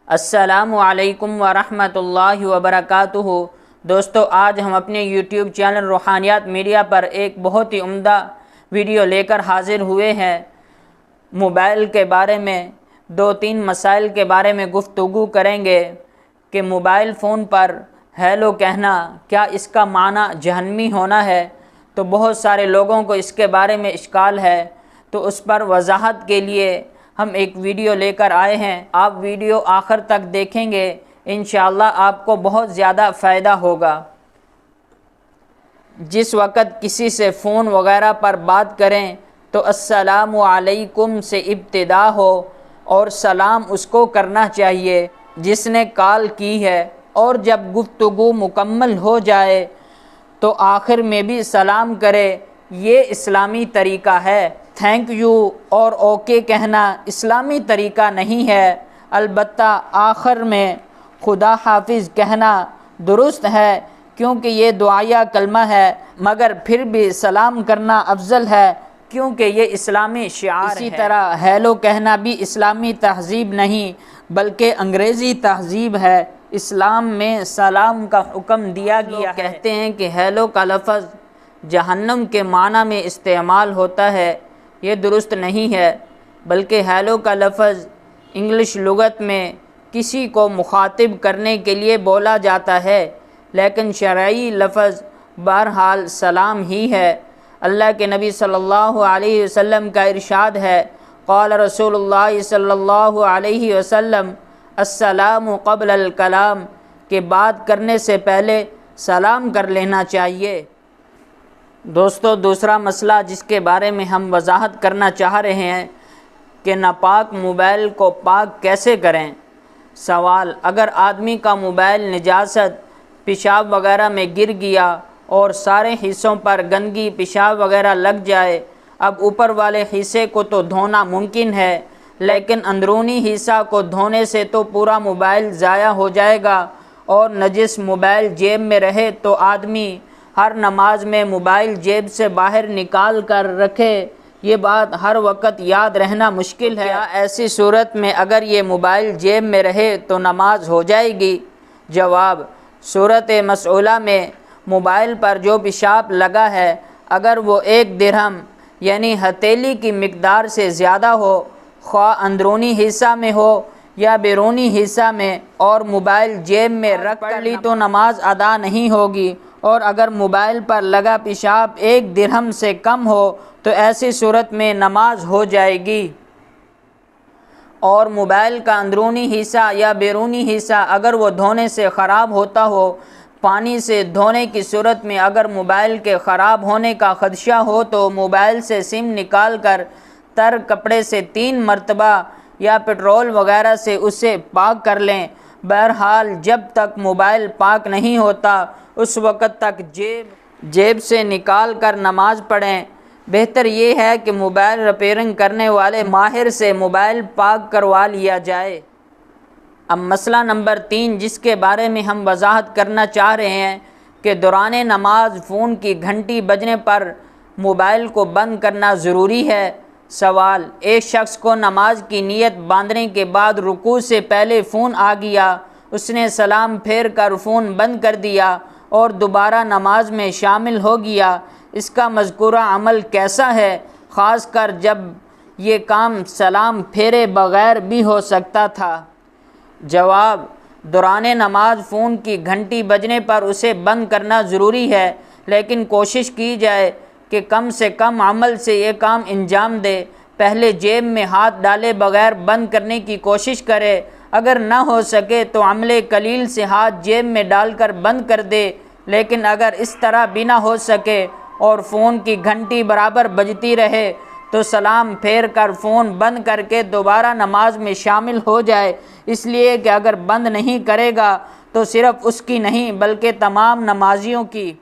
السلام علیکم ورحمۃ اللہ وبرکاتہ۔ دوستو، آج ہم اپنے یوٹیوب چینل روحانیات میڈیا پر ایک بہت ہی عمدہ ویڈیو لے کر حاضر ہوئے ہیں۔ موبائل کے بارے میں دو تین مسائل کے بارے میں گفتگو کریں گے کہ موبائل فون پر ہیلو کہنا کیا اس کا معنی جہنمی ہونا ہے؟ تو بہت سارے لوگوں کو اس کے بارے میں اشکال ہے، تو اس پر وضاحت کے لیے ہم ایک ویڈیو لے کر آئے ہیں۔ آپ ویڈیو آخر تک دیکھیں گے، انشاءاللہ آپ کو بہت زیادہ فائدہ ہوگا۔ جس وقت کسی سے فون وغیرہ پر بات کریں تو السلام علیکم سے ابتدا ہو اور سلام اس کو کرنا چاہیے جس نے کال کی ہے، اور جب گفتگو مکمل ہو جائے تو آخر میں بھی سلام کرے۔ یہ اسلامی طریقہ ہے۔ تھینک یو اور اوکے کہنا اسلامی طریقہ نہیں ہے۔ البتہ آخر میں خدا حافظ کہنا درست ہے، کیونکہ یہ دعائیہ کلمہ ہے، مگر پھر بھی سلام کرنا افضل ہے کیونکہ یہ اسلامی شعار ہے۔ اسی طرح ہیلو کہنا بھی اسلامی تہذیب نہیں بلکہ انگریزی تہذیب ہے۔ اسلام میں سلام کا حکم دیا گیا ہے۔ کہتے ہیں کہ ہیلو کا لفظ جہنم کے معنی میں استعمال ہوتا ہے، یہ درست نہیں ہے، بلکہ ہیلو کا لفظ انگلش لغت میں کسی کو مخاطب کرنے کے لیے بولا جاتا ہے، لیکن شرعی لفظ بہرحال سلام ہی ہے۔ اللہ کے نبی صلی اللہ علیہ وسلم کا ارشاد ہے، قال رسول اللہ صلی اللہ علیہ وسلم السلام قبل الکلام، کہ بات کرنے سے پہلے سلام کر لینا چاہیے۔ دوستو، دوسرا مسئلہ جس کے بارے میں ہم وضاحت کرنا چاہ رہے ہیں کہ ناپاک موبائل کو پاک کیسے کریں۔ سوال: اگر آدمی کا موبائل نجاست پیشاب وغیرہ میں گر گیا اور سارے حصوں پر گندگی پیشاب وغیرہ لگ جائے، اب اوپر والے حصے کو تو دھونا ممکن ہے، لیکن اندرونی حصہ کو دھونے سے تو پورا موبائل ضائع ہو جائے گا، اور نجس موبائل جیب میں رہے تو آدمی ہر نماز میں موبائل جیب سے باہر نکال کر رکھے، یہ بات ہر وقت یاد رہنا مشکل ہے۔ کیا ایسی صورت میں اگر یہ موبائل جیب میں رہے تو نماز ہو جائے گی؟ جواب: صورت مسئولہ میں موبائل پر جو پیشاب لگا ہے، اگر وہ 1 درہم یعنی ہتھیلی کی مقدار سے زیادہ ہو، خواہ اندرونی حصہ میں ہو یا بیرونی حصہ میں، اور موبائل جیب میں رکھ کر لی تو نماز ادا نہیں ہوگی، اور اگر موبائل پر لگا پیشاب 1 درہم سے کم ہو تو ایسی صورت میں نماز ہو جائے گی۔ اور موبائل کا اندرونی حصہ یا بیرونی حصہ اگر وہ دھونے سے خراب ہوتا ہو، پانی سے دھونے کی صورت میں اگر موبائل کے خراب ہونے کا خدشہ ہو تو موبائل سے سم نکال کر تر کپڑے سے 3 مرتبہ یا پٹرول وغیرہ سے اسے پاک کر لیں۔ بہرحال جب تک موبائل پاک نہیں ہوتا اس وقت تک جیب سے نکال کر نماز پڑھیں۔ بہتر یہ ہے کہ موبائل ریپیئرنگ کرنے والے ماہر سے موبائل پاک کروا لیا جائے۔ اب مسئلہ نمبر 3 جس کے بارے میں ہم وضاحت کرنا چاہ رہے ہیں کہ دوران نماز فون کی گھنٹی بجنے پر موبائل کو بند کرنا ضروری ہے۔ سوال: ایک شخص کو نماز کی نیت باندھنے کے بعد رکوع سے پہلے فون آ گیا، اس نے سلام پھیر کر فون بند کر دیا اور دوبارہ نماز میں شامل ہو گیا، اس کا مذکورہ عمل کیسا ہے، خاص کر جب یہ کام سلام پھیرے بغیر بھی ہو سکتا تھا؟ جواب: دوران نماز فون کی گھنٹی بجنے پر اسے بند کرنا ضروری ہے، لیکن کوشش کی جائے کہ کم سے کم عمل سے یہ کام انجام دے۔ پہلے جیب میں ہاتھ ڈالے بغیر بند کرنے کی کوشش کرے، اگر نہ ہو سکے تو عمل قلیل سے ہاتھ جیب میں ڈال کر بند کر دے، لیکن اگر اس طرح بھی نہ ہو سکے اور فون کی گھنٹی برابر بجتی رہے تو سلام پھیر کر فون بند کر کے دوبارہ نماز میں شامل ہو جائے، اس لیے کہ اگر بند نہیں کرے گا تو صرف اس کی نہیں بلکہ تمام نمازیوں کی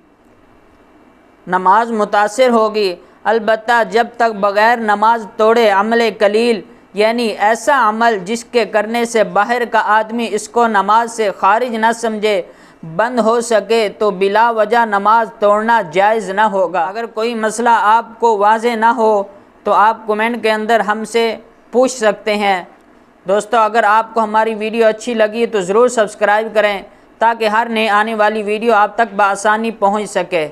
نماز متاثر ہوگی۔ البتہ جب تک بغیر نماز توڑے عمل قلیل یعنی ایسا عمل جس کے کرنے سے باہر کا آدمی اس کو نماز سے خارج نہ سمجھے بند ہو سکے تو بلا وجہ نماز توڑنا جائز نہ ہوگا۔ اگر کوئی مسئلہ آپ کو واضح نہ ہو تو آپ کمنٹ کے اندر ہم سے پوچھ سکتے ہیں۔ دوستو اگر آپ کو ہماری ویڈیو اچھی لگی تو ضرور سبسکرائب کریں تاکہ ہر نئے آنے والی ویڈیو آپ تک بآسانی پہنچ سکے۔